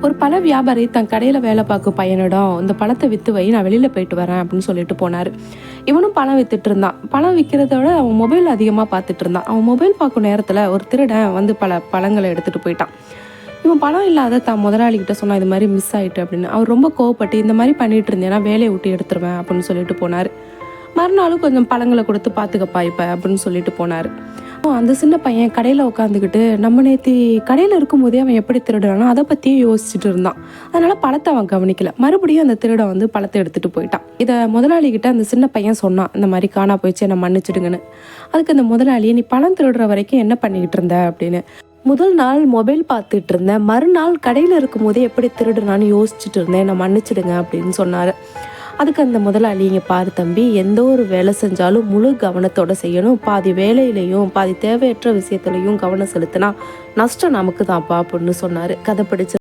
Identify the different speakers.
Speaker 1: ஒரு பழ வியாபாரி தன் கடையில் வேலை பார்க்கும் பையனிடம் இந்த பழத்தை விற்று வை, நான் வெளியில் போயிட்டு வரேன் அப்படின்னு சொல்லிட்டு போனார். இவனும் பழம் வித்துட்டு இருந்தான். பழம் விற்கிறத விட அவன் மொபைல் அதிகமாக பார்த்துட்டு இருந்தான். அவன் மொபைல் பார்க்கும் நேரத்தில் ஒரு திருடன் வந்து பல பழங்களை எடுத்துகிட்டு போயிட்டான். இவன் பழம் இல்லாத தான் முதலாளிகிட்ட சொன்னான், இது மாதிரி மிஸ் ஆகிட்டு அப்படின்னு. அவர் ரொம்ப கோவப்பட்டு, இந்த மாதிரி பண்ணிட்டு இருந்தேன்னா வேலையை விட்டு எடுத்துருவேன் அப்படின்னு சொல்லிட்டு போனார். மறுநாளும் கொஞ்சம் பழங்களை கொடுத்து பார்த்துக்கப்பா இப்போ அப்படின்னு சொல்லிட்டு போனார். அந்த சின்ன பையன் கடையில் உட்காந்துக்கிட்டு நம்ம நேற்று கடையில் இருக்கும்போதே அவன் எப்படி திருடுறானோ அதை பற்றியே யோசிச்சுட்டு இருந்தான். அதனால் பழத்தை அவன் கவனிக்கல. மறுபடியும் அந்த திருடன் வந்து பழத்தை எடுத்துகிட்டு போயிட்டான். இதை முதலாளிகிட்ட அந்த சின்ன பையன் சொன்னான், இந்த மாதிரி காணா போயிடுச்சு, என்னை மன்னிச்சிடுங்கன்னு. அதுக்கு அந்த முதலாளி, நீ பழம் திருடுற வரைக்கும் என்ன பண்ணிக்கிட்டு இருந்த அப்படின்னு. முதல் நாள் மொபைல் பார்த்துட்டு இருந்தேன், மறுநாள் கடையில் இருக்கும்போதே எப்படி திருடுனான்னு யோசிச்சுட்டு இருந்தேன், என்னை மன்னிச்சிடுங்க அப்படின்னு சொன்னார். அதுக்கு அந்த முதலாளி, இங்கே பாரு தம்பி, எந்த ஒரு வேலை செஞ்சாலும் முழு கவனத்தோடு செய்யணும். பாதி வேலையிலையும் பாதி தேவையற்ற விஷயத்துலையும் கவனம் செலுத்தினா நஷ்டம் நமக்கு தான்ப்பா அப்படின்னு சொன்னார். கதை பிடிச்ச